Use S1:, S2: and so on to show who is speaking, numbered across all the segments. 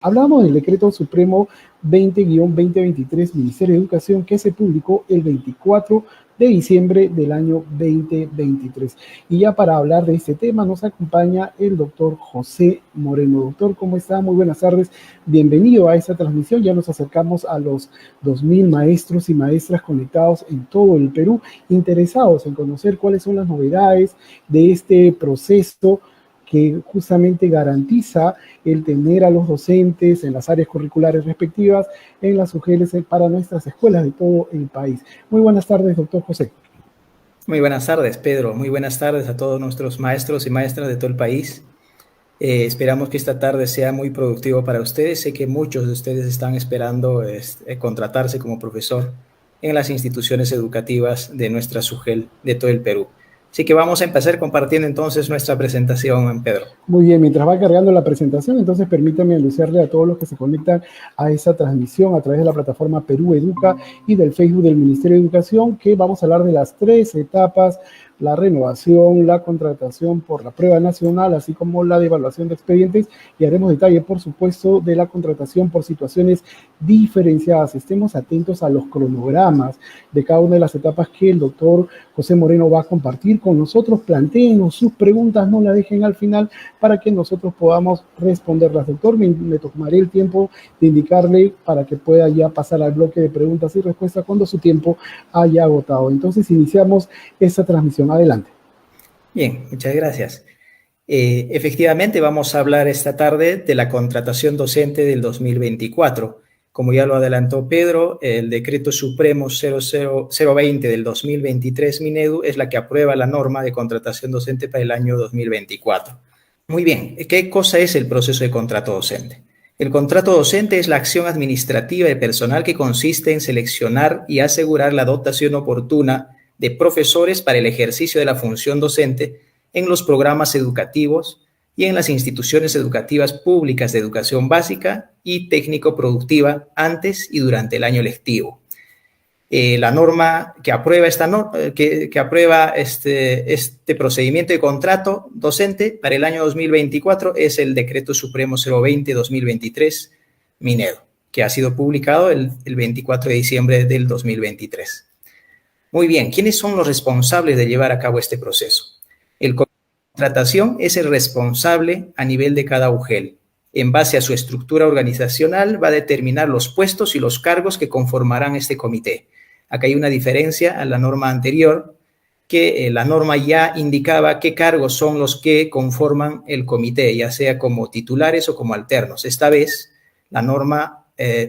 S1: Hablamos del Decreto Supremo 20-2023, Ministerio de Educación, que se publicó el 24 de diciembre del año 2023. Y ya para hablar de este tema nos acompaña el doctor José Moreno. Doctor, ¿cómo está? Muy buenas tardes. Bienvenido a esta transmisión. Ya nos acercamos a los 2.000 maestros y maestras conectados en todo el Perú, interesados en conocer cuáles son las novedades de este proceso que justamente garantiza el tener a los docentes en las áreas curriculares respectivas en las UGELs para nuestras escuelas de todo el país. Muy buenas tardes, doctor José.
S2: Muy buenas tardes, Pedro. Muy buenas tardes a todos nuestros maestros y maestras de todo el país. Esperamos que esta tarde sea muy productivo para ustedes. Sé que muchos de ustedes están esperando contratarse como profesor en las instituciones educativas de nuestra SUGEL de todo el Perú. Así que vamos a empezar compartiendo entonces nuestra presentación, Pedro.
S1: Muy bien, mientras va cargando la presentación, entonces permítame anunciarle a todos los que se conectan a esta transmisión a través de la plataforma Perú Educa y del Facebook del Ministerio de Educación que vamos a hablar de las 3 etapas: la renovación, la contratación por la prueba nacional, así como la de evaluación de expedientes, y haremos detalle, por supuesto, de la contratación por situaciones diferenciadas. Estemos atentos a los cronogramas de cada una de las etapas que el doctor José Moreno va a compartir con nosotros. Plantéenos sus preguntas, no la dejen al final para que nosotros podamos responderlas. Doctor, me tomaré el tiempo de indicarle para que pueda ya pasar al bloque de preguntas y respuestas cuando su tiempo haya agotado. Entonces, iniciamos esta transmisión. Adelante.
S2: Bien, muchas gracias. Efectivamente, vamos a hablar esta tarde de la contratación docente del 2024. Como ya lo adelantó Pedro, el Decreto Supremo 020 del 2023, Minedu, es la que aprueba la norma de contratación docente para el año 2024. Muy bien, ¿qué cosa es el proceso de contrato docente? El contrato docente es la acción administrativa de personal que consiste en seleccionar y asegurar la dotación oportuna de profesores para el ejercicio de la función docente en los programas educativos y en las instituciones educativas públicas de educación básica y técnico-productiva antes y durante el año lectivo. La norma que aprueba, este procedimiento de contrato docente para el año 2024 es el Decreto Supremo 020-2023, Minedu, que ha sido publicado el 24 de diciembre del 2023. Muy bien, ¿quiénes son los responsables de llevar a cabo este proceso? El comité de contratación es el responsable a nivel de cada UGEL. En base a su estructura organizacional va a determinar los puestos y los cargos que conformarán este comité. Acá hay una diferencia a la norma anterior, que la norma ya indicaba qué cargos son los que conforman el comité, ya sea como titulares o como alternos. Esta vez la norma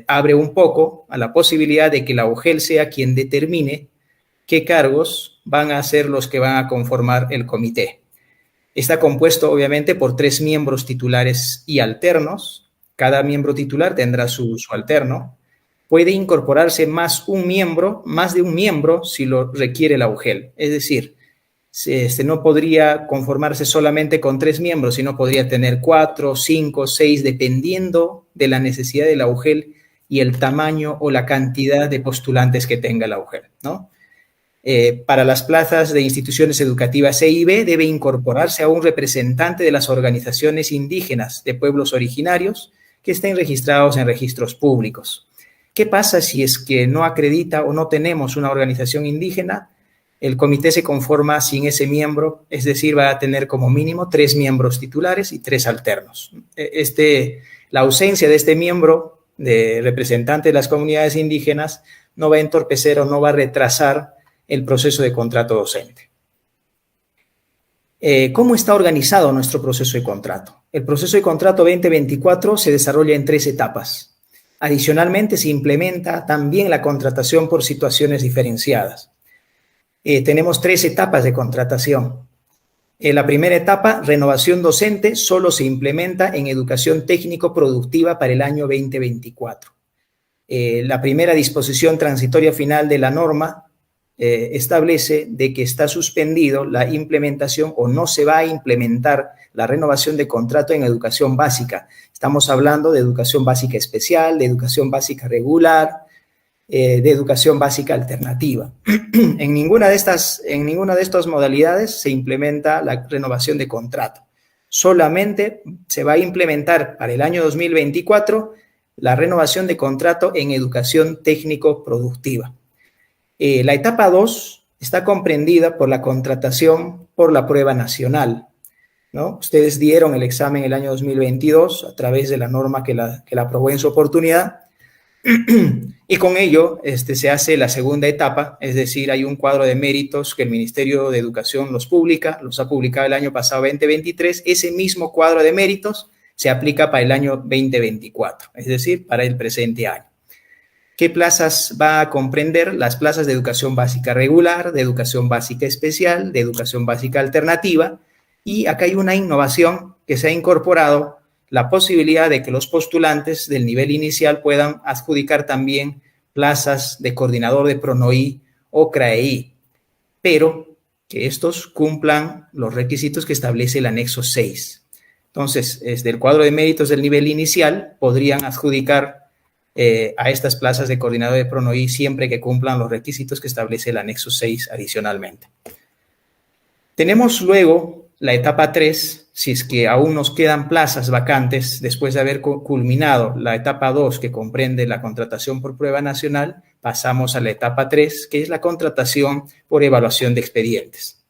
S2: abre un poco a la posibilidad de que la UGEL sea quien determine qué cargos van a ser los que van a conformar el comité. Está compuesto, obviamente, por 3 miembros titulares y alternos. Cada miembro titular tendrá su alterno. Puede incorporarse más de un miembro, si lo requiere la UGEL. Es decir, no podría conformarse solamente con 3 miembros, sino podría tener 4, 5, 6, dependiendo de la necesidad de la UGEL y el tamaño o la cantidad de postulantes que tenga la UGEL, ¿no? Para las plazas de instituciones educativas C y B debe incorporarse a un representante de las organizaciones indígenas de pueblos originarios que estén registrados en registros públicos. ¿Qué pasa si es que no acredita o no tenemos una organización indígena? El comité se conforma sin ese miembro, es decir, va a tener como mínimo 3 miembros titulares y 3 alternos. La ausencia de este miembro de representante de las comunidades indígenas no va a entorpecer o no va a retrasar el proceso de contrato docente. ¿Cómo está organizado nuestro proceso de contrato? El proceso de contrato 2024 se desarrolla en 3 etapas. Adicionalmente, se implementa también la contratación por situaciones diferenciadas. Tenemos 3 etapas de contratación. La primera etapa, renovación docente, solo se implementa en educación técnico-productiva para el año 2024. La primera disposición transitoria final de la norma establece de que está suspendido la implementación o no se va a implementar la renovación de contrato en educación básica. Estamos hablando de educación básica especial, de educación básica regular, de educación básica alternativa. En ninguna de estas modalidades se implementa la renovación de contrato. solamente se va a implementar para el año 2024 la renovación de contrato en educación técnico-productiva. La etapa 2 está comprendida por la contratación por la prueba nacional, ¿no? Ustedes dieron el examen el año 2022 a través de la norma que la aprobó en su oportunidad y con ello se hace la segunda etapa, es decir, hay un cuadro de méritos que el Ministerio de Educación los ha publicado el año pasado 2023, ese mismo cuadro de méritos se aplica para el año 2024, es decir, para el presente año. ¿Qué plazas va a comprender? Las plazas de educación básica regular, de educación básica especial, de educación básica alternativa, y acá hay una innovación que se ha incorporado, la posibilidad de que los postulantes del nivel inicial puedan adjudicar también plazas de coordinador de PRONOI o CRAEI, pero que estos cumplan los requisitos que establece el anexo 6. Entonces, desde el cuadro de méritos del nivel inicial, podrían adjudicar a estas plazas de coordinador de PRONOI siempre que cumplan los requisitos que establece el anexo 6 adicionalmente. Tenemos luego la etapa 3, si es que aún nos quedan plazas vacantes después de haber culminado la etapa 2, que comprende la contratación por prueba nacional, pasamos a la etapa 3, que es la contratación por evaluación de expedientes,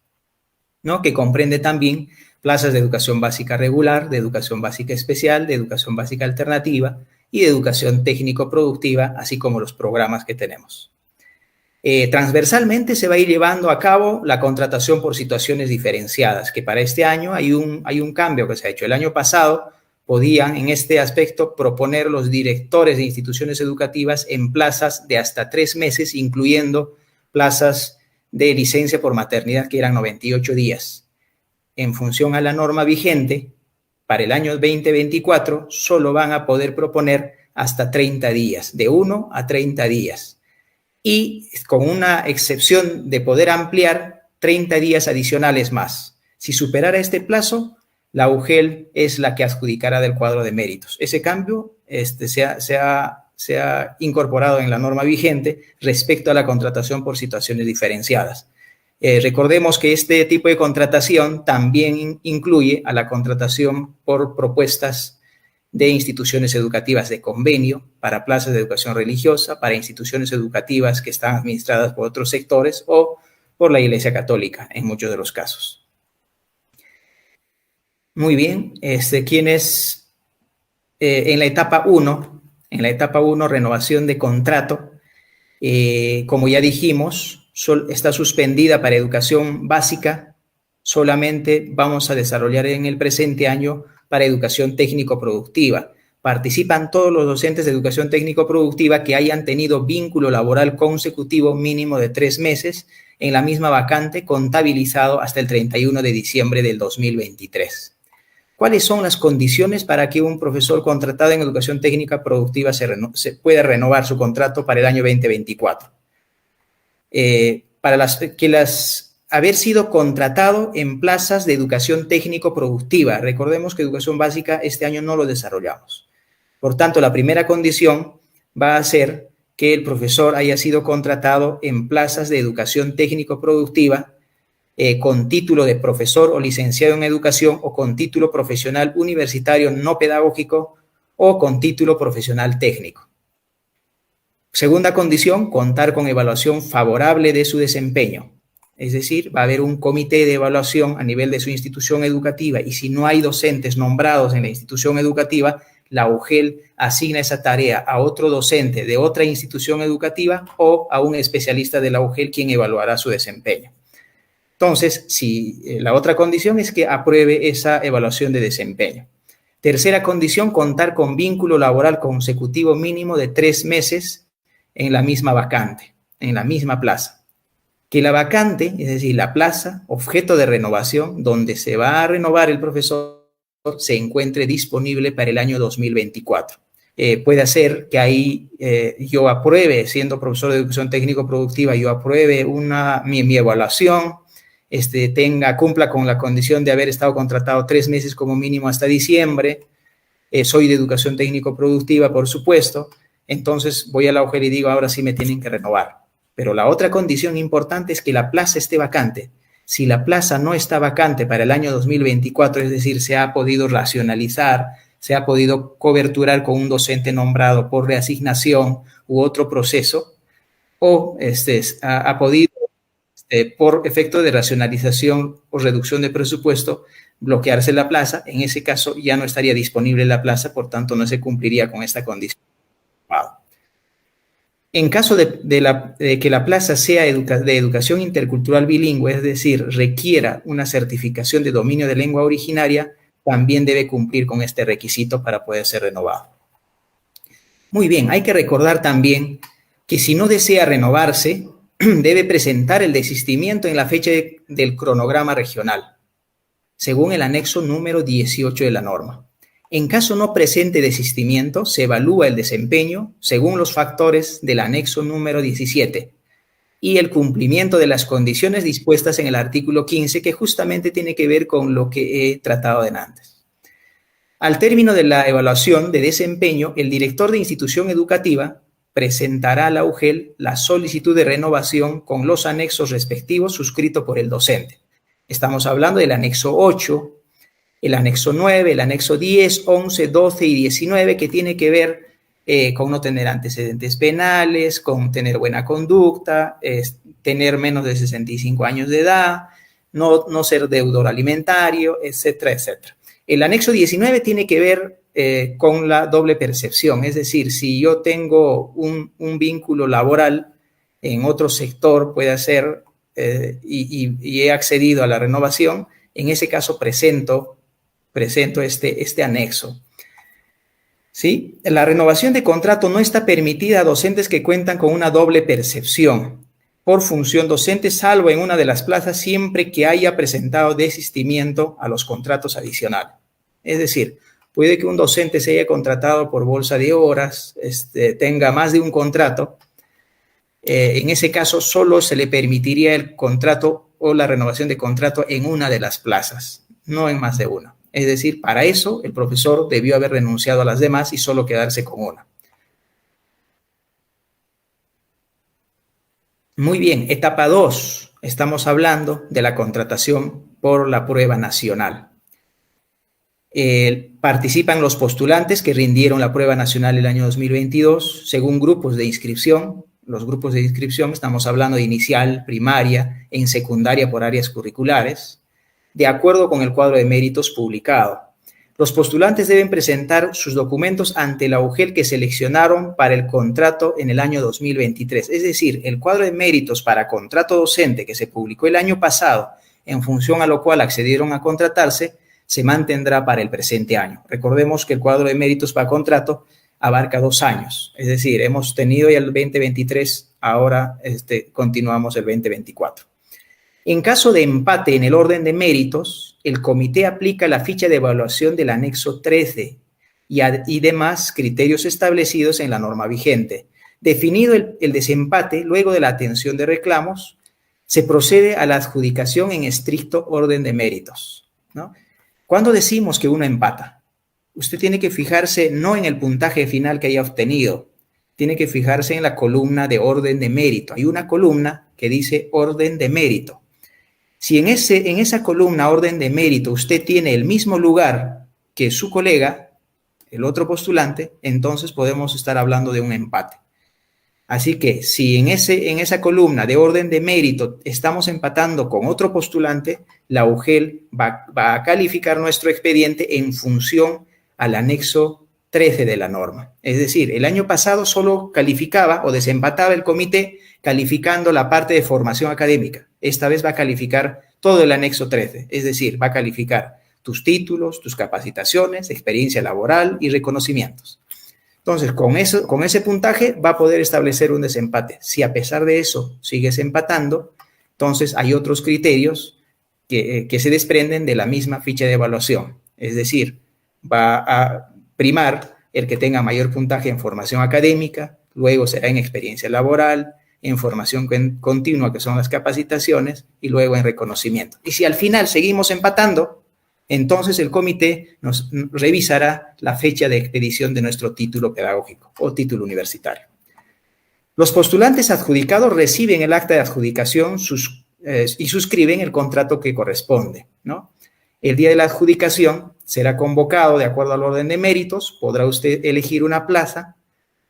S2: ¿no? Que comprende también plazas de educación básica regular, de educación básica especial, de educación básica alternativa y de educación técnico-productiva, así como los programas que tenemos. Transversalmente se va a ir llevando a cabo la contratación por situaciones diferenciadas, que para este año hay un cambio que se ha hecho. El año pasado podían en este aspecto proponer los directores de instituciones educativas en plazas de hasta 3 meses, incluyendo plazas de licencia por maternidad, que eran 98 días. En función a la norma vigente, para el año 2024 solo van a poder proponer hasta 30 días, de 1 a 30 días. Y con una excepción de poder ampliar 30 días adicionales más. Si superara este plazo, la UGEL es la que adjudicará del cuadro de méritos. Ese cambio se ha incorporado en la norma vigente respecto a la contratación por situaciones diferenciadas. Recordemos que este tipo de contratación también incluye a la contratación por propuestas de instituciones educativas de convenio para plazas de educación religiosa, para instituciones educativas que están administradas por otros sectores o por la Iglesia Católica, en muchos de los casos. Muy bien, quienes en la etapa 1, renovación de contrato, como ya dijimos, está suspendida para educación básica, solamente vamos a desarrollar en el presente año para educación técnico-productiva. Participan todos los docentes de educación técnico-productiva que hayan tenido vínculo laboral consecutivo mínimo de 3 meses en la misma vacante contabilizado hasta el 31 de diciembre del 2023. ¿Cuáles son las condiciones para que un profesor contratado en educación técnica productiva se pueda renovar su contrato para el año 2024? Haber sido contratado en plazas de educación técnico-productiva. Recordemos que educación básica este año no lo desarrollamos. Por tanto, la primera condición va a ser que el profesor haya sido contratado en plazas de educación técnico-productiva con título de profesor o licenciado en educación o con título profesional universitario no pedagógico o con título profesional técnico. Segunda condición, contar con evaluación favorable de su desempeño. Es decir, va a haber un comité de evaluación a nivel de su institución educativa y si no hay docentes nombrados en la institución educativa, la UGEL asigna esa tarea a otro docente de otra institución educativa o a un especialista de la UGEL quien evaluará su desempeño. Entonces, la otra condición es que apruebe esa evaluación de desempeño. Tercera condición, contar con vínculo laboral consecutivo mínimo de 3 meses en la misma vacante, en la misma plaza. Que la vacante, es decir, la plaza, objeto de renovación, donde se va a renovar el profesor, se encuentre disponible para el año 2024. Puede ser que ahí yo apruebe, siendo profesor de educación técnico-productiva, yo apruebe mi evaluación, cumpla con la condición de haber estado contratado 3 meses como mínimo hasta diciembre, soy de educación técnico-productiva, por supuesto, entonces voy a la UGEL y digo, ahora sí me tienen que renovar. Pero la otra condición importante es que la plaza esté vacante. Si la plaza no está vacante para el año 2024, es decir, se ha podido racionalizar, se ha podido coberturar con un docente nombrado por reasignación u otro proceso, o ha podido, por efecto de racionalización o reducción de presupuesto, bloquearse la plaza, en ese caso ya no estaría disponible la plaza, por tanto no se cumpliría con esta condición. En caso de que la plaza sea de educación intercultural bilingüe, es decir, requiera una certificación de dominio de lengua originaria, también debe cumplir con este requisito para poder ser renovado. Muy bien, hay que recordar también que si no desea renovarse, debe presentar el desistimiento en la fecha del cronograma regional, según el anexo número 18 de la norma. En caso no presente desistimiento, se evalúa el desempeño según los factores del anexo número 17 y el cumplimiento de las condiciones dispuestas en el artículo 15, que justamente tiene que ver con lo que he tratado de antes. Al término de la evaluación de desempeño, el director de institución educativa presentará a la UGEL la solicitud de renovación con los anexos respectivos suscrito por el docente. Estamos hablando del anexo 8, el anexo 9, el anexo 10, 11, 12 y 19, que tiene que ver con no tener antecedentes penales, con tener buena conducta, tener menos de 65 años de edad, no ser deudor alimentario, etcétera, etcétera. El anexo 19 tiene que ver con la doble percepción, es decir, si yo tengo un vínculo laboral en otro sector, puede ser, y he accedido a la renovación, en ese caso presento este anexo. ¿Sí? La renovación de contrato no está permitida a docentes que cuentan con una doble percepción por función docente, salvo en una de las plazas, siempre que haya presentado desistimiento a los contratos adicionales. Es decir, puede que un docente se haya contratado por bolsa de horas, tenga más de un contrato. En ese caso, solo se le permitiría el contrato o la renovación de contrato en una de las plazas, no en más de una. Es decir, para eso el profesor debió haber renunciado a las demás y solo quedarse con una. Muy bien, etapa 2. Estamos hablando de la contratación por la prueba nacional. Participan los postulantes que rindieron la prueba nacional el año 2022 según grupos de inscripción. Los grupos de inscripción, estamos hablando de inicial, primaria, en secundaria por áreas curriculares, de acuerdo con el cuadro de méritos publicado. Los postulantes deben presentar sus documentos ante la UGEL que seleccionaron para el contrato en el año 2023. Es decir, el cuadro de méritos para contrato docente que se publicó el año pasado, en función a lo cual accedieron a contratarse, se mantendrá para el presente año. Recordemos que el cuadro de méritos para contrato abarca 2 años. Es decir, hemos tenido ya el 2023, ahora continuamos el 2024. En caso de empate en el orden de méritos, el comité aplica la ficha de evaluación del anexo 13 y demás criterios establecidos en la norma vigente. Definido el desempate, luego de la atención de reclamos, se procede a la adjudicación en estricto orden de méritos, ¿no? ¿Cuándo decimos que uno empata? Usted tiene que fijarse no en el puntaje final que haya obtenido, tiene que fijarse en la columna de orden de mérito. Hay una columna que dice orden de mérito. Si en esa columna orden de mérito usted tiene el mismo lugar que su colega, el otro postulante, entonces podemos estar hablando de un empate. Así que si en esa columna de orden de mérito estamos empatando con otro postulante, la UGEL va a calificar nuestro expediente en función al anexo 13 de la norma. Es decir, el año pasado solo calificaba o desempataba el comité calificando la parte de formación académica. Esta vez va a calificar todo el anexo 13, es decir, va a calificar tus títulos, tus capacitaciones, experiencia laboral y reconocimientos. Entonces, con ese puntaje va a poder establecer un desempate. Si a pesar de eso sigues empatando, entonces hay otros criterios que se desprenden de la misma ficha de evaluación. Es decir, va a primar el que tenga mayor puntaje en formación académica, luego será en experiencia laboral, en formación continua, que son las capacitaciones, y luego en reconocimiento. Y si al final seguimos empatando, entonces el comité nos revisará la fecha de expedición de nuestro título pedagógico o título universitario. Los postulantes adjudicados reciben el acta de adjudicación y suscriben el contrato que corresponde, ¿no? El día de la adjudicación será convocado de acuerdo al orden de méritos, podrá usted elegir una plaza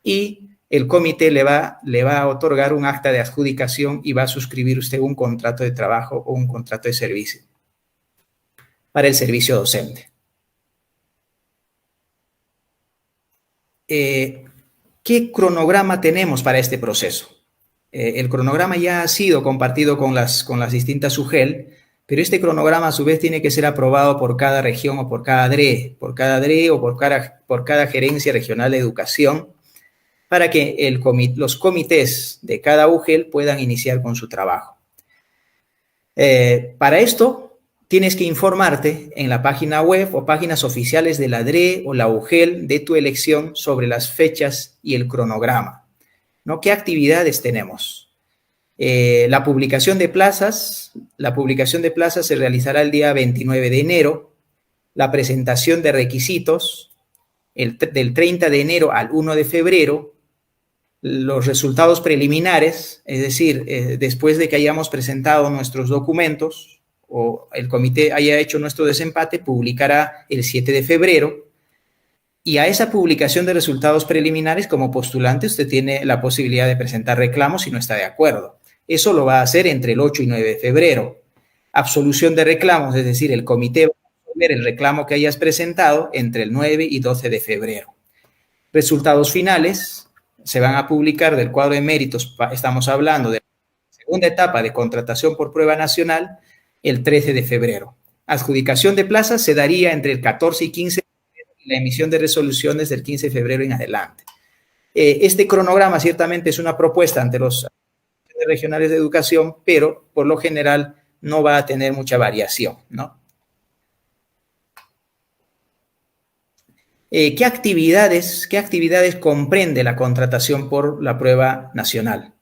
S2: y el comité le va a otorgar un acta de adjudicación y va a suscribir usted un contrato de trabajo o un contrato de servicio para el servicio docente. ¿Qué cronograma tenemos para este proceso? El cronograma ya ha sido compartido con las distintas UGEL, pero este cronograma a su vez tiene que ser aprobado por cada región o por cada DRE, o por cada gerencia regional de educación, para que los comités de cada UGEL puedan iniciar con su trabajo. Para esto, tienes que informarte en la página web o páginas oficiales de la DRE o la UGEL de tu elección sobre las fechas y el cronograma, ¿no? ¿Qué actividades tenemos? La publicación de plazas se realizará el día 29 de enero, la presentación de requisitos del 30 de enero al 1 de febrero, los resultados preliminares, es decir, después de que hayamos presentado nuestros documentos o el comité haya hecho nuestro desempate, publicará el 7 de febrero y a esa publicación de resultados preliminares como postulante usted tiene la posibilidad de presentar reclamos si no está de acuerdo. Eso lo va a hacer entre el 8 y 9 de febrero. Absolución de reclamos, es decir, el comité va a resolver el reclamo que hayas presentado entre el 9 y 12 de febrero. Resultados finales se van a publicar del cuadro de méritos, estamos hablando de la segunda etapa de contratación por prueba nacional, el 13 de febrero. Adjudicación de plazas se daría entre el 14 y 15 de febrero y la emisión de resoluciones del 15 de febrero en adelante. Este cronograma ciertamente es una propuesta ante los regionales de educación, pero por lo general no va a tener mucha variación, ¿no? ¿Qué actividades comprende la contratación por la prueba nacional?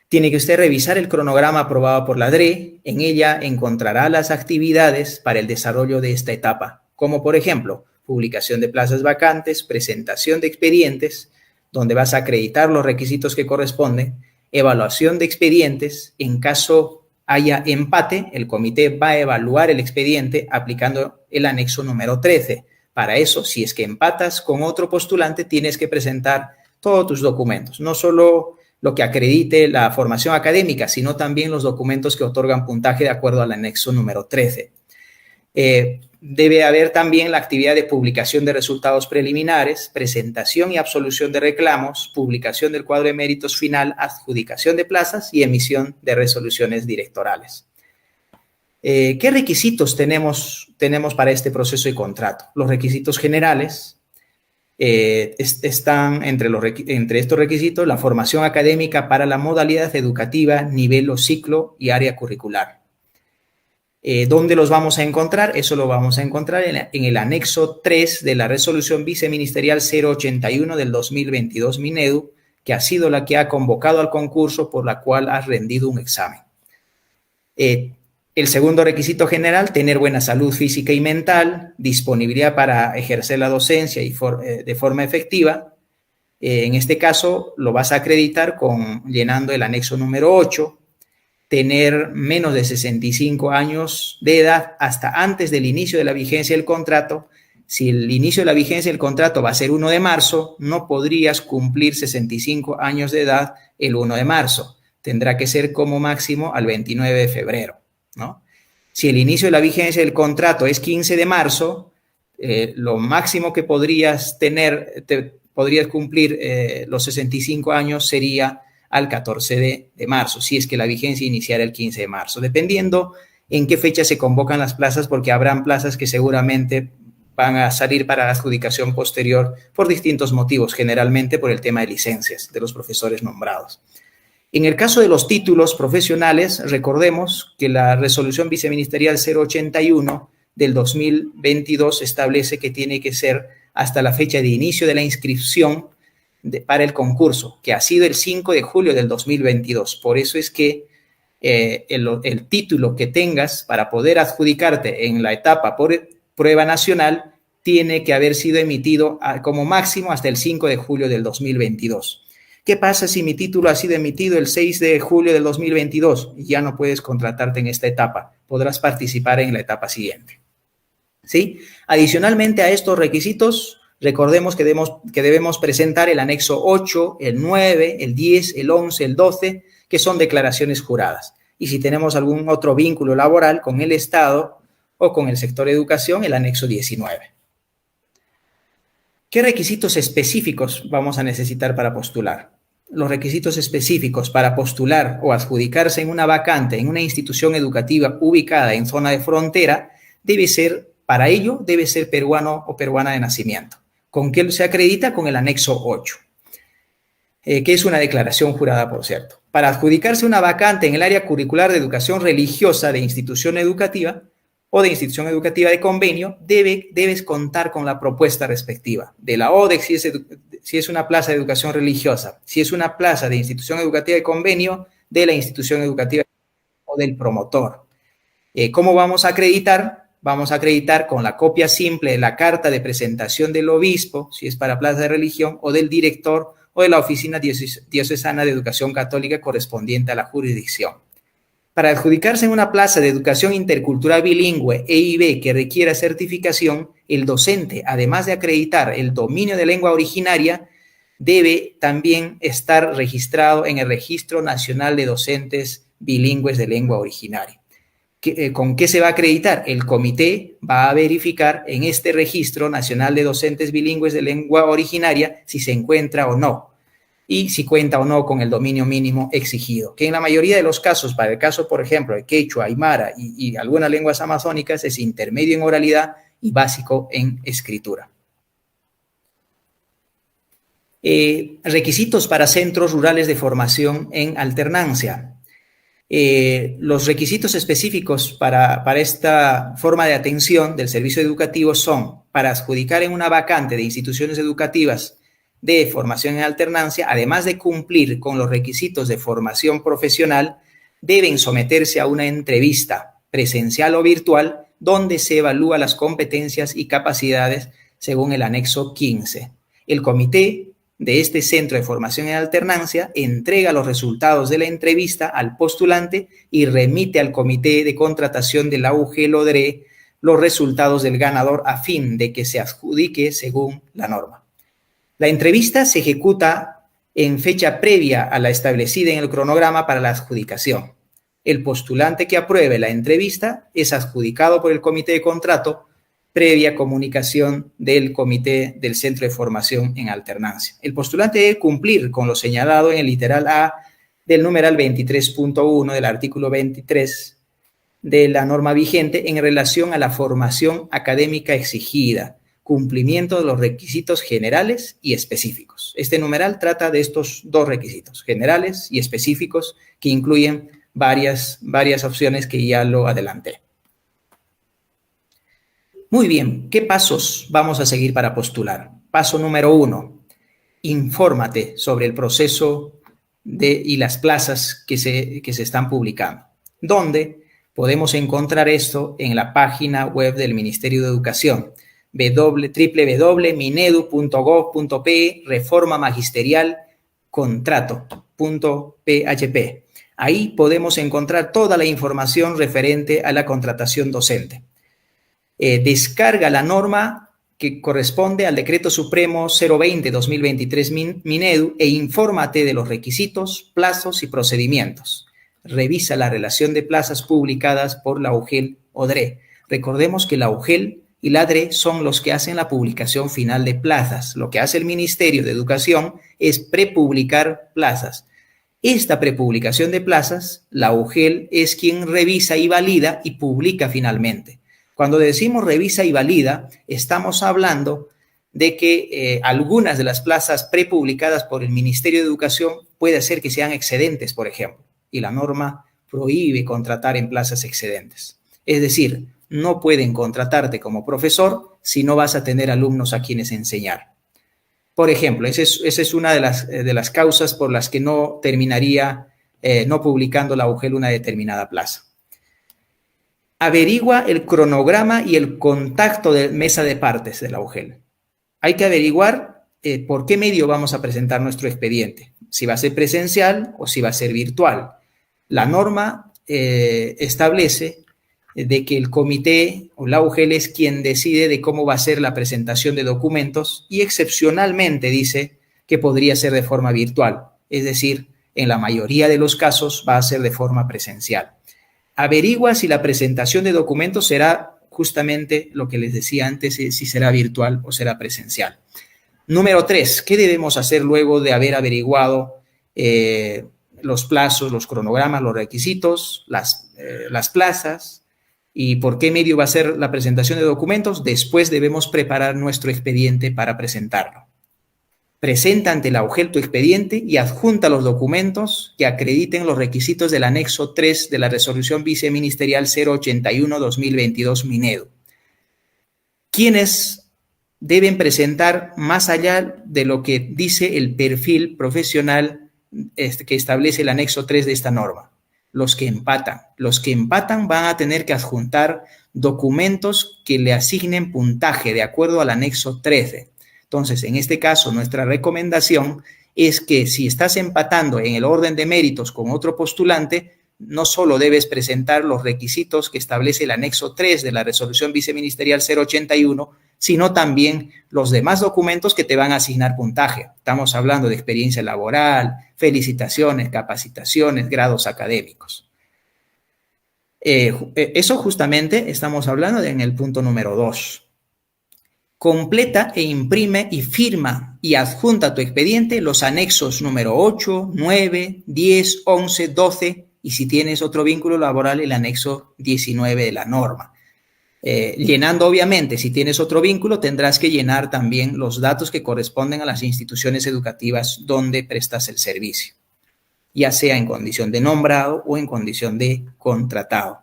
S2: Tiene que usted revisar el cronograma aprobado por la DRE. En ella encontrará las actividades para el desarrollo de esta etapa, como por ejemplo, publicación de plazas vacantes, presentación de expedientes, donde vas a acreditar los requisitos que corresponden, evaluación de expedientes. En caso haya empate, el comité va a evaluar el expediente aplicando el anexo número 13. Para eso, si es que empatas con otro postulante, tienes que presentar todos tus documentos, no solo lo que acredite la formación académica, sino también los documentos que otorgan puntaje de acuerdo al anexo número 13. Debe haber también la actividad de publicación de resultados preliminares, presentación y absolución de reclamos, publicación del cuadro de méritos final, adjudicación de plazas y emisión de resoluciones directorales. ¿Qué requisitos tenemos para este proceso de contrato? Los requisitos generales están entre estos requisitos la formación académica para la modalidad educativa, nivel o ciclo y área curricular. ¿Dónde los vamos a encontrar? Eso lo vamos a encontrar en el anexo 3 de la resolución viceministerial 081 del 2022 Minedu, que ha sido la que ha convocado al concurso por la cual has rendido un examen. El segundo requisito general, tener buena salud física y mental, disponibilidad para ejercer la docencia y de forma efectiva. En este caso, lo vas a acreditar llenando el anexo número 8, tener menos de 65 años de edad hasta antes del inicio de la vigencia del contrato. Si el inicio de la vigencia del contrato va a ser 1 de marzo, no podrías cumplir 65 años de edad el 1 de marzo. Tendrá que ser como máximo al 29 de febrero. ¿No? Si el inicio de la vigencia del contrato es 15 de marzo, lo máximo que podrías cumplir los 65 años sería al 14 de marzo, si es que la vigencia iniciara el 15 de marzo, dependiendo en qué fecha se convocan las plazas, porque habrán plazas que seguramente van a salir para la adjudicación posterior por distintos motivos, generalmente por el tema de licencias de los profesores nombrados. En el caso de los títulos profesionales, recordemos que la resolución viceministerial 081 del 2022 establece que tiene que ser hasta la fecha de inicio de la inscripción para el concurso, que ha sido el 5 de julio del 2022. Por eso es que el título que tengas para poder adjudicarte en la etapa por prueba nacional tiene que haber sido emitido como máximo hasta el 5 de julio del 2022. ¿Qué pasa si mi título ha sido emitido el 6 de julio del 2022? Ya no puedes contratarte en esta etapa, podrás participar en la etapa siguiente. ¿Sí? Adicionalmente a estos requisitos, recordemos que debemos presentar el anexo 8, el 9, el 10, el 11, el 12, que son declaraciones juradas. Y si tenemos algún otro vínculo laboral con el Estado o con el sector educación, el anexo 19. ¿Qué requisitos específicos vamos a necesitar para postular? Los requisitos específicos para postular o adjudicarse en una vacante en una institución educativa ubicada en zona de frontera para ello debe ser peruano o peruana de nacimiento. ¿Con qué se acredita? Con el anexo 8, que es una declaración jurada, por cierto. Para adjudicarse una vacante en el área curricular de educación religiosa de institución educativa o de institución educativa de convenio, debes contar con la propuesta respectiva de la ODEC si es una plaza de educación religiosa, si es una plaza de institución educativa de convenio, de la institución educativa o del promotor. ¿Cómo vamos a acreditar? Vamos a acreditar con la copia simple de la carta de presentación del obispo, si es para plaza de religión, o del director o de la oficina diocesana de educación católica correspondiente a la jurisdicción. Para adjudicarse en una plaza de educación intercultural bilingüe EIB que requiera certificación, el docente, además de acreditar el dominio de lengua originaria, debe también estar registrado en el Registro Nacional de Docentes Bilingües de Lengua Originaria. ¿Con qué se va a acreditar? El comité va a verificar en este Registro Nacional de Docentes Bilingües de Lengua Originaria si se encuentra o no, y si cuenta o no con el dominio mínimo exigido, que en la mayoría de los casos, para el caso, por ejemplo, de quechua, aymara y algunas lenguas amazónicas, es intermedio en oralidad y básico en escritura. Requisitos para centros rurales de formación en alternancia. Los requisitos específicos para esta forma de atención del servicio educativo son: para adjudicar en una vacante de instituciones educativas de formación en alternancia, además de cumplir con los requisitos de formación profesional, deben someterse a una entrevista presencial o virtual donde se evalúa las competencias y capacidades según el anexo 15. El comité de este centro de formación en alternancia entrega los resultados de la entrevista al postulante y remite al comité de contratación de la UGEL-ODRE los resultados del ganador a fin de que se adjudique según la norma. La entrevista se ejecuta en fecha previa a la establecida en el cronograma para la adjudicación. El postulante que apruebe la entrevista es adjudicado por el comité de contrato previa comunicación del comité del centro de formación en alternancia. El postulante debe cumplir con lo señalado en el literal A del numeral 23.1 del artículo 23 de la norma vigente en relación a la formación académica exigida, cumplimiento de los requisitos generales y específicos. Este numeral trata de estos dos requisitos, generales y específicos, que incluyen varias opciones que ya lo adelanté. Muy bien, ¿qué pasos vamos a seguir para postular? Paso número 1, infórmate sobre el proceso y las plazas que se están publicando. ¿Dónde podemos encontrar esto? En la página web del Ministerio de Educación, www.minedu.gov.pe, reforma magisterial contrato.php. Ahí podemos encontrar toda la información referente a la contratación docente. Descarga la norma que corresponde al Decreto Supremo 020-2023 Minedu e infórmate de los requisitos, plazos y procedimientos. Revisa la relación de plazas publicadas por la UGEL-ODRE. Recordemos que la UGEL y la ADRE son los que hacen la publicación final de plazas. Lo que hace el Ministerio de Educación es prepublicar plazas. Esta prepublicación de plazas, la UGEL es quien revisa y valida y publica finalmente. Cuando decimos revisa y valida, estamos hablando de que algunas de las plazas prepublicadas por el Ministerio de Educación puede ser que sean excedentes, por ejemplo, y la norma prohíbe contratar en plazas excedentes. Es decir, no pueden contratarte como profesor si no vas a tener alumnos a quienes enseñar. Por ejemplo, esa es una de las causas por las que no terminaría no publicando la UGEL una determinada plaza. Averigua el cronograma y el contacto de mesa de partes de la UGEL. Hay que averiguar por qué medio vamos a presentar nuestro expediente. si va a ser presencial o si va a ser virtual. La norma establece de que el comité o la UGEL es quien decide de cómo va a ser la presentación de documentos y excepcionalmente dice que podría ser de forma virtual, es decir, en la mayoría de los casos va a ser de forma presencial. Averigua si la presentación de documentos será justamente lo que les decía antes, si será virtual o será presencial. Número 3, ¿qué debemos hacer luego de haber averiguado los plazos, los cronogramas, los requisitos, las plazas y por qué medio va a ser la presentación de documentos? Después debemos preparar nuestro expediente para presentarlo. Presenta ante la UGEL tu expediente y adjunta los documentos que acrediten los requisitos del anexo 3 de la resolución viceministerial 081-2022 Minedo. ¿Quiénes deben presentar más allá de lo que dice el perfil profesional que establece el anexo 3 de esta norma? Los que empatan. Los que empatan van a tener que adjuntar documentos que le asignen puntaje de acuerdo al anexo 13. Entonces, en este caso, nuestra recomendación es que si estás empatando en el orden de méritos con otro postulante, no solo debes presentar los requisitos que establece el anexo 3 de la resolución viceministerial 081, sino también los demás documentos que te van a asignar puntaje. Estamos hablando de experiencia laboral, felicitaciones, capacitaciones, grados académicos. Eso justamente estamos hablando en el punto número 2. Completa e imprime y firma y adjunta a tu expediente los anexos número 8, 9, 10, 11, 12 y si tienes otro vínculo laboral, el anexo 19 de la norma. Llenando, obviamente, si tienes otro vínculo, tendrás que llenar también los datos que corresponden a las instituciones educativas donde prestas el servicio, ya sea en condición de nombrado o en condición de contratado.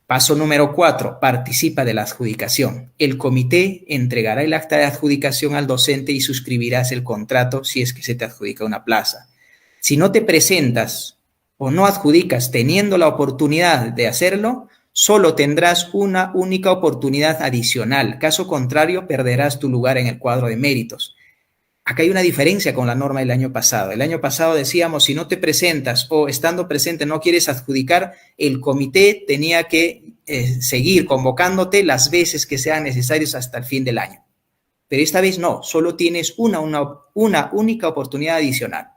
S2: Paso número 4, participa de la adjudicación. El comité entregará el acta de adjudicación al docente y suscribirás el contrato si es que se te adjudica una plaza. Si no te presentas o no adjudicas teniendo la oportunidad de hacerlo, solo tendrás una única oportunidad adicional. Caso contrario, perderás tu lugar en el cuadro de méritos. Acá hay una diferencia con la norma del año pasado. El año pasado decíamos, si no te presentas o estando presente no quieres adjudicar, el comité tenía que seguir convocándote las veces que sean necesarias hasta el fin del año. Pero esta vez no, solo tienes una única oportunidad adicional.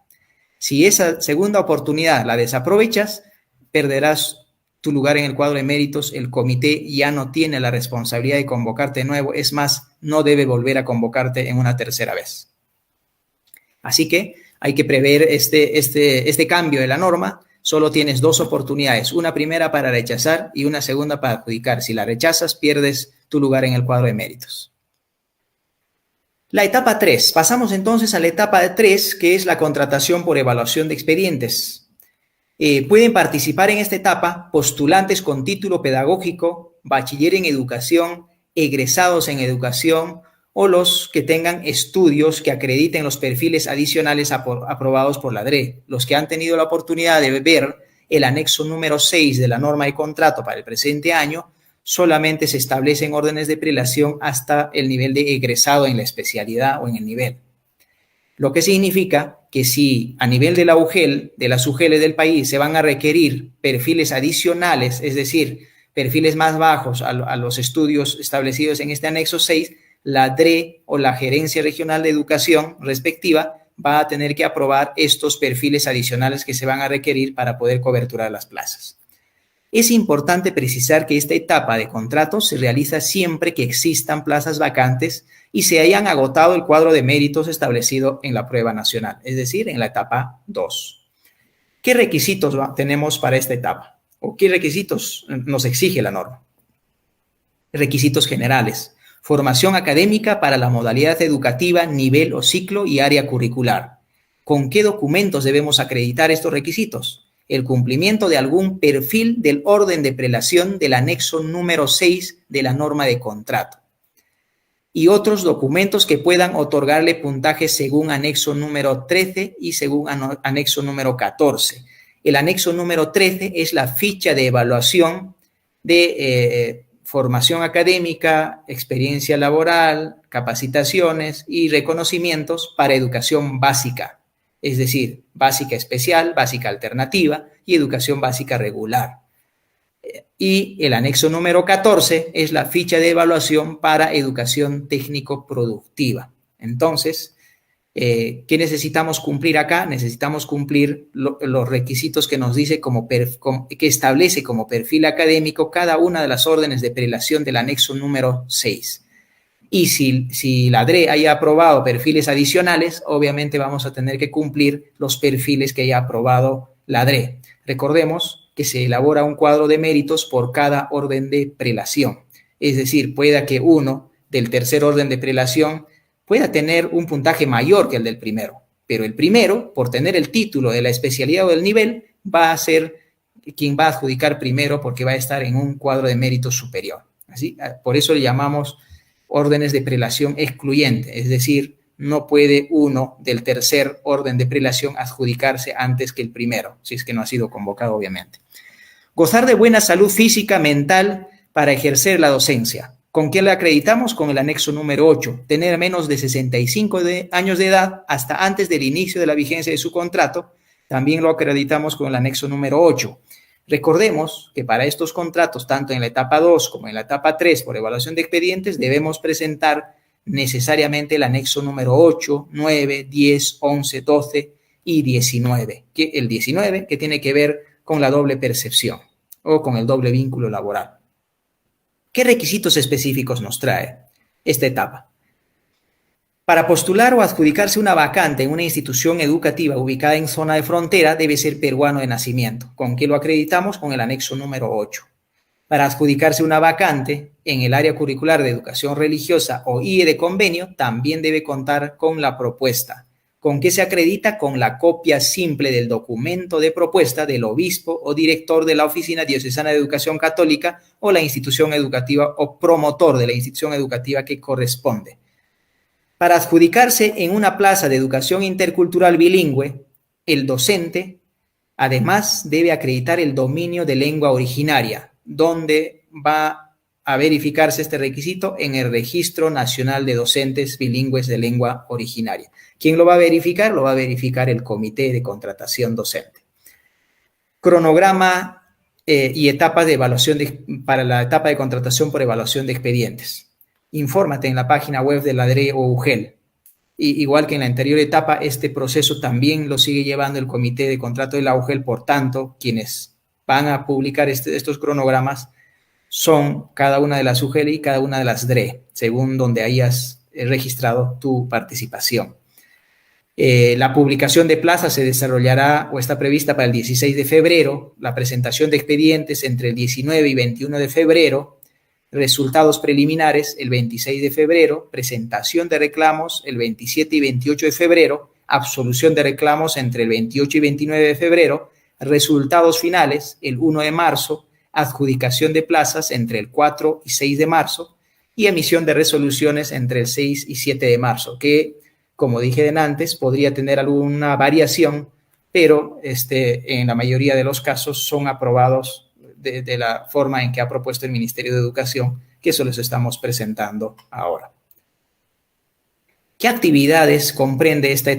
S2: Si esa segunda oportunidad la desaprovechas, perderás tu lugar en el cuadro de méritos. El comité ya no tiene la responsabilidad de convocarte de nuevo. Es más, no debe volver a convocarte en una tercera vez. Así que hay que prever este cambio de la norma. Solo tienes 2 oportunidades, una primera para rechazar y una segunda para adjudicar. Si la rechazas, pierdes tu lugar en el cuadro de méritos. La etapa 3. Pasamos entonces a la etapa 3, que es la contratación por evaluación de expedientes. Pueden participar en esta etapa postulantes con título pedagógico, bachiller en educación, egresados en educación, o los que tengan estudios que acrediten los perfiles adicionales aprobados por la DRE. Los que han tenido la oportunidad de ver el anexo número 6 de la norma de contrato para el presente año, solamente se establecen órdenes de prelación hasta el nivel de egresado en la especialidad o en el nivel. Lo que significa que si a nivel de la UGEL, de las UGELes del país, se van a requerir perfiles adicionales, es decir, perfiles más bajos a los estudios establecidos en este anexo 6, la DRE o la Gerencia Regional de Educación respectiva va a tener que aprobar estos perfiles adicionales que se van a requerir para poder coberturar las plazas. Es importante precisar que esta etapa de contrato se realiza siempre que existan plazas vacantes y se hayan agotado el cuadro de méritos establecido en la prueba nacional, es decir, en la etapa 2. ¿Qué requisitos tenemos para esta etapa? ¿O qué requisitos nos exige la norma? Requisitos generales. Formación académica para la modalidad educativa, nivel o ciclo y área curricular. ¿Con qué documentos debemos acreditar estos requisitos? El cumplimiento de algún perfil del orden de prelación del anexo número 6 de la norma de contrato. Y otros documentos que puedan otorgarle puntaje según anexo número 13 y según anexo número 14. El anexo número 13 es la ficha de evaluación de formación académica, experiencia laboral, capacitaciones y reconocimientos para educación básica. es decir, básica especial, básica alternativa y educación básica regular. Y el anexo número 14 es la ficha de evaluación para educación técnico-productiva. Entonces, ¿qué necesitamos cumplir acá? Necesitamos cumplir los requisitos que nos dice que establece como perfil académico cada una de las órdenes de prelación del anexo número 6. Y si la DRE haya aprobado perfiles adicionales, obviamente vamos a tener que cumplir los perfiles que haya aprobado la DRE. Recordemos que se elabora un cuadro de méritos por cada orden de prelación. Es decir, pueda que uno del tercer orden de prelación pueda tener un puntaje mayor que el del primero, pero el primero, por tener el título de la especialidad o del nivel, va a ser quien va a adjudicar primero porque va a estar en un cuadro de méritos superior. ¿Así? Por eso le llamamos órdenes de prelación excluyente, es decir, no puede uno del tercer orden de prelación adjudicarse antes que el primero, si es que no ha sido convocado, obviamente. Gozar de buena salud física, mental para ejercer la docencia. ¿Con qué la acreditamos? Con el anexo número 8. Tener menos de 65 años de edad hasta antes del inicio de la vigencia de su contrato. También lo acreditamos con el anexo número 8. Recordemos que para estos contratos, tanto en la etapa 2 como en la etapa 3 por evaluación de expedientes, debemos presentar necesariamente el anexo número 8, 9, 10, 11, 12 y 19. El 19 que tiene que ver con la doble percepción o con el doble vínculo laboral. ¿Qué requisitos específicos nos trae esta etapa? Para postular o adjudicarse una vacante en una institución educativa ubicada en zona de frontera, debe ser peruano de nacimiento. ¿Con qué lo acreditamos? Con el anexo número 8. Para adjudicarse una vacante en el área curricular de educación religiosa o IE de convenio, también debe contar con la propuesta. ¿Con qué se acredita? Con la copia simple del documento de propuesta del obispo o director de la Oficina Diocesana de Educación Católica o la institución educativa o promotor de la institución educativa que corresponde. Para adjudicarse en una plaza de educación intercultural bilingüe, el docente además debe acreditar el dominio de lengua originaria, donde va a verificarse este requisito en el Registro Nacional de Docentes Bilingües de Lengua Originaria. ¿Quién lo va a verificar? Lo va a verificar el Comité de Contratación Docente. Cronograma y etapas de evaluación para la etapa de contratación por evaluación de expedientes. Infórmate en la página web de la DRE o UGEL. Igual que en la anterior etapa, este proceso también lo sigue llevando el Comité de Contrato de la UGEL, por tanto, quienes van a publicar estos cronogramas son cada una de las UGEL y cada una de las DRE, según donde hayas registrado tu participación. La publicación de plazas se desarrollará o está prevista para el 16 de febrero, la presentación de expedientes entre el 19 y 21 de febrero, resultados preliminares el 26 de febrero, presentación de reclamos el 27 y 28 de febrero, absolución de reclamos entre el 28 y 29 de febrero, resultados finales el 1 de marzo, adjudicación de plazas entre el 4 y 6 de marzo y emisión de resoluciones entre el 6 y 7 de marzo, que, como dije antes, podría tener alguna variación, pero en la mayoría de los casos son aprobados de la forma en que ha propuesto el Ministerio de Educación, que eso les estamos presentando ahora. ¿Qué actividades comprende esta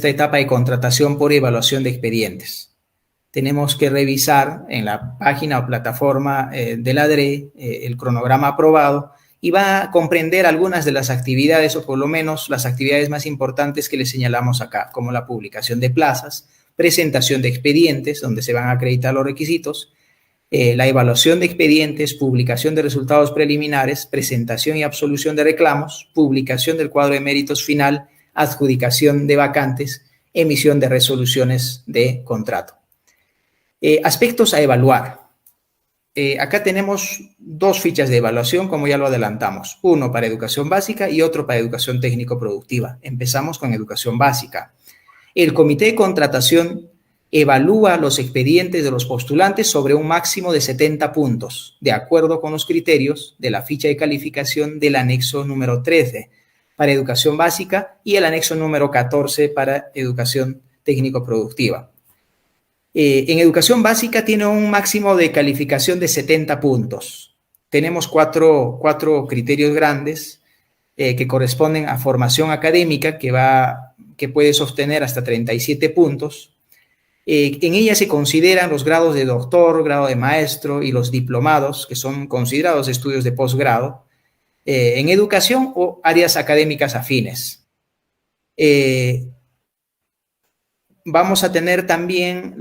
S2: etapa de contratación por evaluación de expedientes? Tenemos que revisar en la página o plataforma de la DRE el cronograma aprobado y va a comprender algunas de las actividades, o por lo menos las actividades más importantes que les señalamos acá, como la publicación de plazas, presentación de expedientes, donde se van a acreditar los requisitos, la evaluación de expedientes, publicación de resultados preliminares, presentación y absolución de reclamos, publicación del cuadro de méritos final, adjudicación de vacantes, emisión de resoluciones de contrato. Aspectos a evaluar. Acá tenemos dos fichas de evaluación, como ya lo adelantamos. Uno para educación básica y otro para educación técnico-productiva. Empezamos con educación básica. El comité de contratación evalúa los expedientes de los postulantes sobre un máximo de 70 puntos, de acuerdo con los criterios de la ficha de calificación del anexo número 13 para educación básica y el anexo número 14 para educación técnico-productiva. En educación básica tiene un máximo de calificación de 70 puntos. Tenemos cuatro criterios grandes que corresponden a formación académica, que que puede sostener hasta 37 puntos. En ella se consideran los grados de doctor, grado de maestro y los diplomados, que son considerados estudios de posgrado, en educación o áreas académicas afines. Vamos a tener también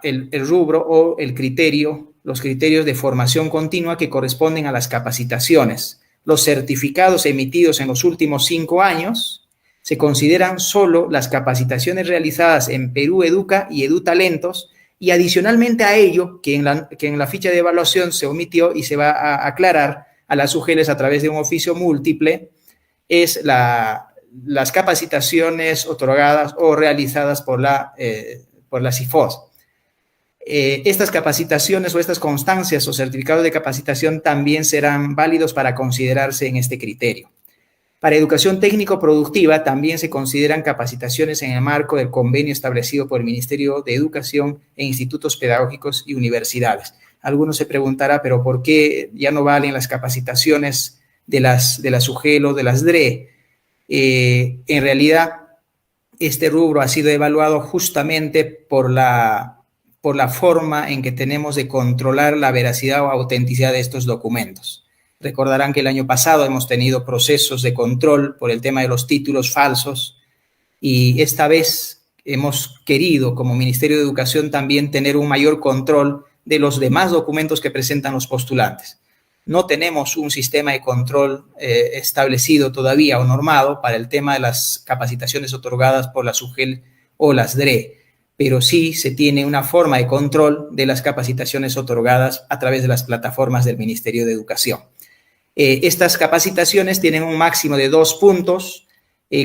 S2: el rubro o el criterio, los criterios de formación continua que corresponden a las capacitaciones. Los certificados emitidos en los últimos 5 años se consideran solo las capacitaciones realizadas en Perú Educa y EduTalentos, y adicionalmente a ello, que en la ficha de evaluación se omitió y se va a aclarar a las UGELs a través de un oficio múltiple, es las capacitaciones otorgadas o realizadas por la CIFOS. Estas capacitaciones o estas constancias o certificados de capacitación también serán válidos para considerarse en este criterio. Para educación técnico-productiva también se consideran capacitaciones en el marco del convenio establecido por el Ministerio de Educación e institutos pedagógicos y universidades. Algunos se preguntará, ¿pero por qué ya no valen las capacitaciones de las UGEL o de las DRE? En realidad, este rubro ha sido evaluado justamente por la forma en que tenemos de controlar la veracidad o autenticidad de estos documentos. Recordarán que el año pasado hemos tenido procesos de control por el tema de los títulos falsos, y esta vez hemos querido, como Ministerio de Educación, también tener un mayor control de los demás documentos que presentan los postulantes. No tenemos un sistema de control establecido todavía o normado para el tema de las capacitaciones otorgadas por las UGEL o las DRE, pero sí se tiene una forma de control de las capacitaciones otorgadas a través de las plataformas del Ministerio de Educación. Estas capacitaciones tienen un máximo de 2 puntos.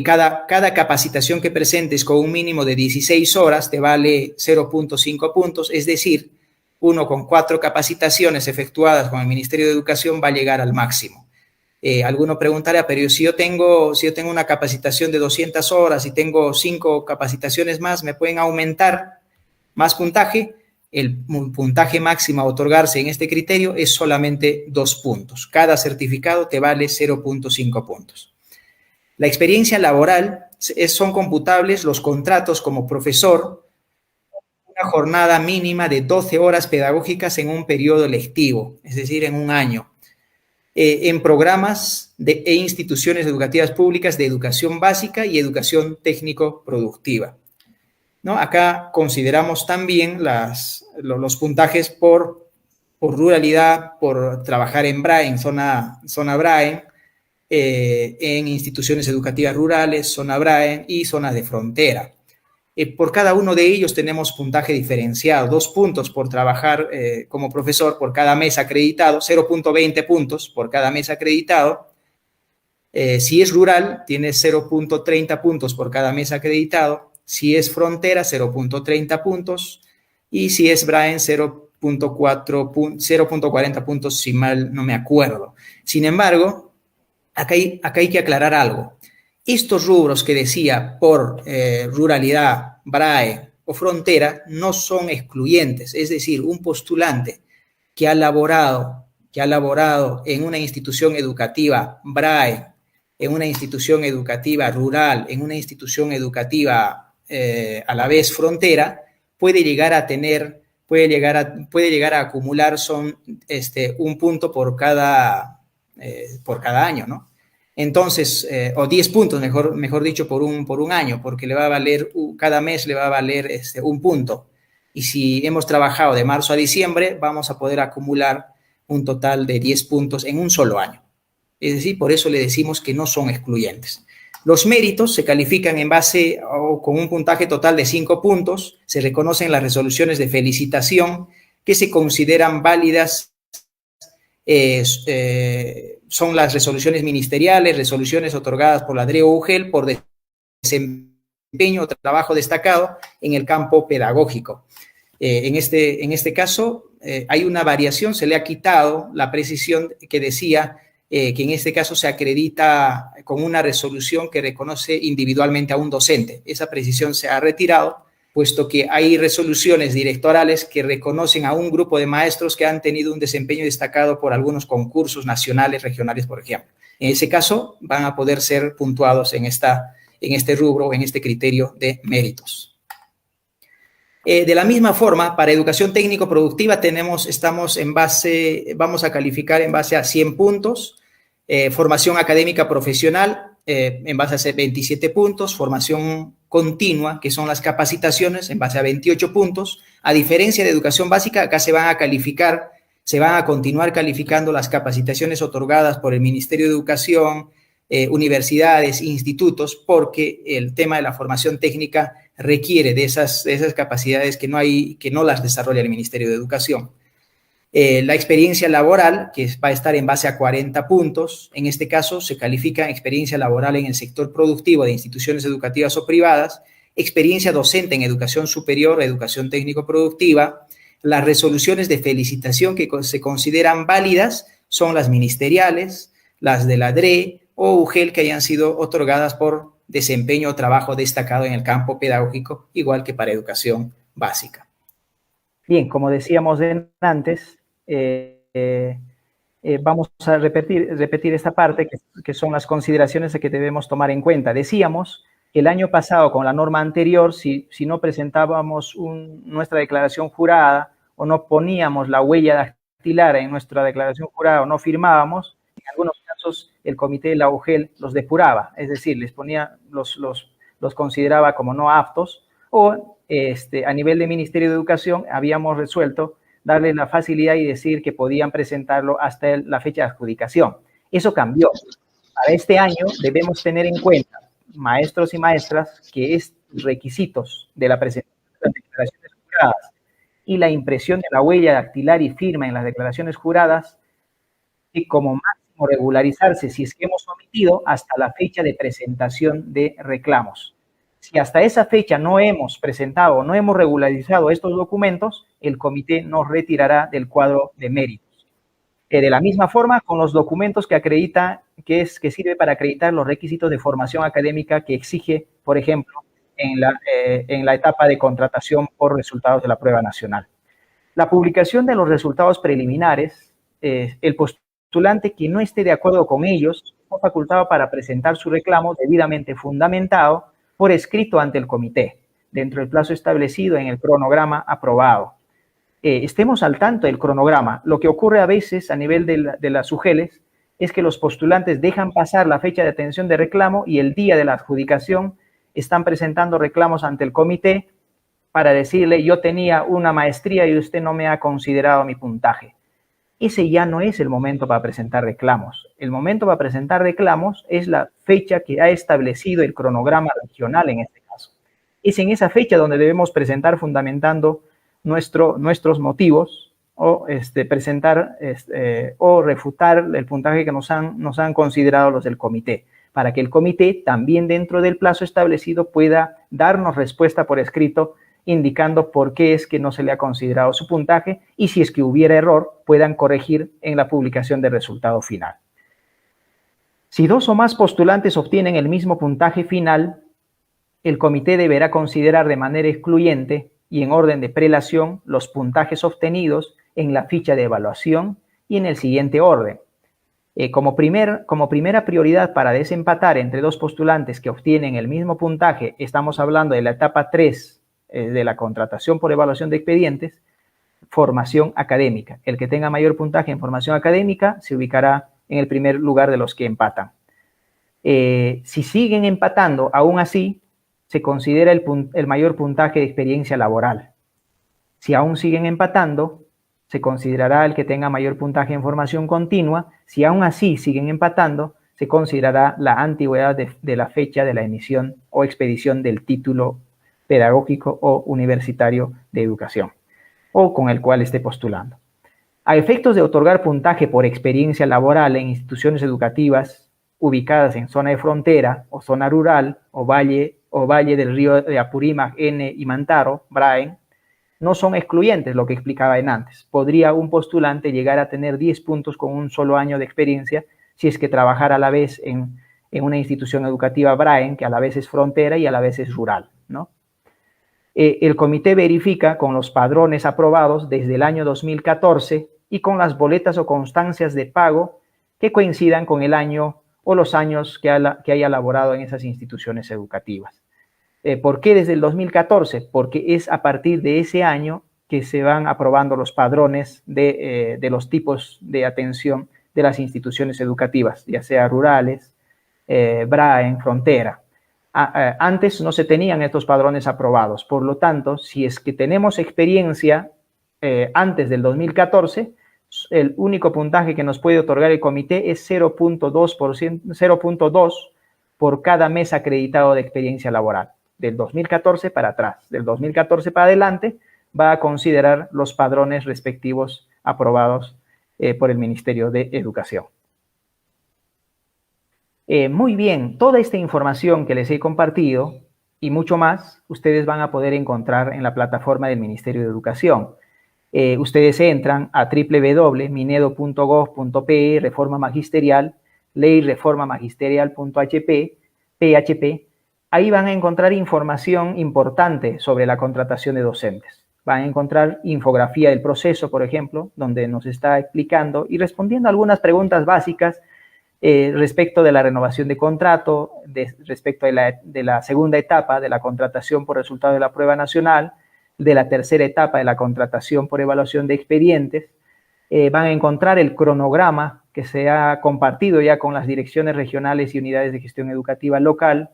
S2: Cada capacitación que presentes con un mínimo de 16 horas te vale 0.5 puntos, es decir, uno con 4 capacitaciones efectuadas con el Ministerio de Educación va a llegar al máximo. Alguno preguntará, pero si yo tengo una capacitación de 200 horas y tengo 5 capacitaciones más, ¿me pueden aumentar más puntaje? El puntaje máximo a otorgarse en este criterio es solamente 2 puntos. Cada certificado te vale 0.5 puntos. La experiencia laboral son computables los contratos como profesor, una jornada mínima de 12 horas pedagógicas en un periodo lectivo, es decir, en un año, en programas e instituciones educativas públicas de educación básica y educación técnico-productiva, ¿no? Acá consideramos también los puntajes por ruralidad, por trabajar en BRAE, en zona BRAE, en instituciones educativas rurales, zona BRAE y zonas de frontera. Por cada uno de ellos tenemos puntaje diferenciado, 2 puntos por trabajar como profesor por cada mes acreditado, 0.20 puntos por cada mes acreditado. Si es rural, tiene 0.30 puntos por cada mes acreditado. Si es frontera, 0.30 puntos. Y si es BRAE, 0.40 puntos, si mal no me acuerdo. Sin embargo, acá hay que aclarar algo. Estos rubros que decía por ruralidad, BRAE o frontera no son excluyentes. Es decir, un postulante que ha laborado en una institución educativa BRAE, en una institución educativa rural, en una institución educativa a la vez frontera, puede llegar a acumular un punto por cada año, ¿no? Entonces, o 10 puntos, mejor dicho, por un año, porque le va a valer, cada mes le va a valer 1 punto. Y si hemos trabajado de marzo a diciembre, vamos a poder acumular un total de 10 puntos en un solo año. Es decir, por eso le decimos que no son excluyentes. Los méritos se califican en base o con un puntaje total de 5 puntos. Se reconocen las resoluciones de felicitación que se consideran válidas. Son las resoluciones ministeriales, resoluciones otorgadas por la DRE o UGEL por desempeño o trabajo destacado en el campo pedagógico. En este caso hay una variación, se le ha quitado la precisión que decía que en este caso se acredita con una resolución que reconoce individualmente a un docente. Esa precisión se ha retirado, puesto que hay resoluciones directorales que reconocen a un grupo de maestros que han tenido un desempeño destacado por algunos concursos nacionales, regionales, por ejemplo. En ese caso, van a poder ser puntuados en esta en este rubro, en este criterio de méritos. De la misma forma, para educación técnico-productiva vamos a calificar en base a 100 puntos, formación académica profesional en base a 27 puntos, formación continua, que son las capacitaciones, en base a 28 puntos. A diferencia de educación básica, acá se van a continuar calificando las capacitaciones otorgadas por el Ministerio de Educación, universidades, institutos, porque el tema de la formación técnica requiere de esas capacidades que no las desarrolla el Ministerio de Educación. La experiencia laboral, que va a estar en base a 40 puntos, en este caso se califica experiencia laboral en el sector productivo de instituciones educativas o privadas, experiencia docente en educación superior, educación técnico-productiva. Las resoluciones de felicitación que se consideran válidas son las ministeriales, las de la DRE o UGEL que hayan sido otorgadas por desempeño o trabajo destacado en el campo pedagógico, igual que para educación básica.
S3: Bien, como decíamos antes, vamos a repetir esta parte que son las consideraciones que debemos tomar en cuenta. Decíamos que el año pasado, con la norma anterior, si no presentábamos nuestra declaración jurada o no poníamos la huella dactilar en nuestra declaración jurada o no firmábamos, en algunos casos el comité de la UGEL los depuraba, es decir, les ponía, los consideraba como no aptos, o a nivel de Ministerio de Educación habíamos resuelto darle la facilidad y decir que podían presentarlo hasta la fecha de adjudicación. Eso cambió. Para este año debemos tener en cuenta, maestros y maestras, que es requisitos de la presentación de las declaraciones juradas y la impresión de la huella dactilar y firma en las declaraciones juradas, y como máximo regularizarse si es que hemos omitido hasta la fecha de presentación de reclamos. Si hasta esa fecha no hemos presentado o no hemos regularizado estos documentos, el comité nos retirará del cuadro de méritos. De la misma forma, con los documentos que sirve para acreditar los requisitos de formación académica que exige, por ejemplo, en la etapa de contratación por resultados de la prueba nacional. La publicación de los resultados preliminares, el postulante que no esté de acuerdo con ellos está facultado para presentar su reclamo debidamente fundamentado por escrito ante el comité, dentro del plazo establecido en el cronograma aprobado. Estemos al tanto del cronograma. Lo que ocurre a veces a nivel de las UGELes es que los postulantes dejan pasar la fecha de atención de reclamo y el día de la adjudicación están presentando reclamos ante el comité para decirle: yo tenía una maestría y usted no me ha considerado mi puntaje. Ese ya no es el momento para presentar reclamos. El momento para presentar reclamos es la fecha que ha establecido el cronograma regional en este caso. Es en esa fecha donde debemos presentar fundamentando nuestros motivos o presentar o refutar el puntaje que nos han considerado los del comité, para que el comité también dentro del plazo establecido pueda darnos respuesta por escrito indicando por qué es que no se le ha considerado su puntaje y si es que hubiera error, puedan corregir en la publicación del resultado final. Si dos o más postulantes obtienen el mismo puntaje final, el comité deberá considerar de manera excluyente y en orden de prelación los puntajes obtenidos en la ficha de evaluación y en el siguiente orden. Como primera prioridad para desempatar entre dos postulantes que obtienen el mismo puntaje, estamos hablando de la etapa 3 de la contratación por evaluación de expedientes, formación académica. El que tenga mayor puntaje en formación académica se ubicará en el primer lugar de los que empatan. Si siguen empatando, aún así, se considera el mayor puntaje de experiencia laboral. Si aún siguen empatando, se considerará el que tenga mayor puntaje en formación continua. Si aún así siguen empatando, se considerará la antigüedad de la fecha de la emisión o expedición del título pedagógico o universitario de educación, o con el cual esté postulando. A efectos de otorgar puntaje por experiencia laboral en instituciones educativas ubicadas en zona de frontera o zona rural o valle del río de Apurímac, N y Mantaro, Braen, no son excluyentes, lo que explicaba antes. Podría un postulante llegar a tener 10 puntos con un solo año de experiencia si es que trabajara a la vez en una institución educativa Braen, que a la vez es frontera y a la vez es rural, ¿no? El comité verifica con los padrones aprobados desde el año 2014 y con las boletas o constancias de pago que coincidan con el año o los años que haya laborado en esas instituciones educativas. ¿Por qué desde el 2014? Porque es a partir de ese año que se van aprobando los padrones de los tipos de atención de las instituciones educativas, ya sea rurales, BRAE, frontera. Antes no se tenían estos padrones aprobados, por lo tanto, si es que tenemos experiencia antes del 2014, el único puntaje que nos puede otorgar el comité es 0.2 por cada mes acreditado de experiencia laboral. Del 2014 para atrás, del 2014 para adelante, va a considerar los padrones respectivos aprobados por el Ministerio de Educación. Muy bien, toda esta información que les he compartido y mucho más, ustedes van a poder encontrar en la plataforma del Ministerio de Educación. Ustedes entran a www.minedo.gov.pe, reforma magisterial, ley reforma magisterial.php. Ahí van a encontrar información importante sobre la contratación de docentes. Van a encontrar infografía del proceso, por ejemplo, donde nos está explicando y respondiendo a algunas preguntas básicas respecto de la renovación de contrato, respecto de la segunda etapa de la contratación por resultado de la prueba nacional, de la tercera etapa de la contratación por evaluación de expedientes. Van a encontrar el cronograma que se ha compartido ya con las direcciones regionales y unidades de gestión educativa local,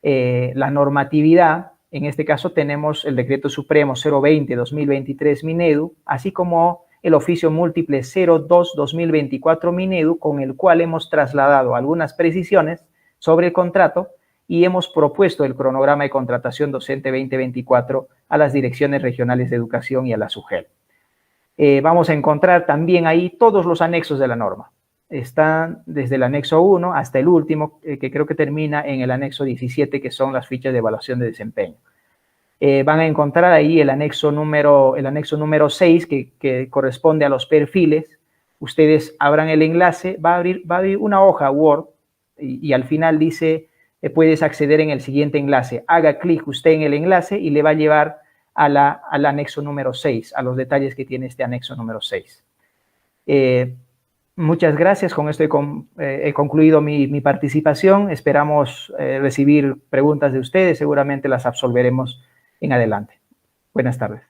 S3: la normatividad. En este caso tenemos el Decreto Supremo 020-2023 Minedu, así como el oficio múltiple 02-2024 Minedu, con el cual hemos trasladado algunas precisiones sobre el contrato y hemos propuesto el cronograma de contratación docente 2024 a las direcciones regionales de educación y a la SUGEL. Vamos a encontrar también ahí todos los anexos de la norma. Están desde el anexo 1 hasta el último, que creo que termina en el anexo 17, que son las fichas de evaluación de desempeño. Van a encontrar ahí el anexo número 6, que corresponde a los perfiles. Ustedes abran el enlace, va a abrir una hoja Word y al final dice, puedes acceder en el siguiente enlace. Haga clic usted en el enlace y le va a llevar al anexo número 6, a los detalles que tiene este anexo número 6. Muchas gracias. Con esto he concluido mi participación. Esperamos recibir preguntas de ustedes. Seguramente las absolveremos en adelante. Buenas tardes.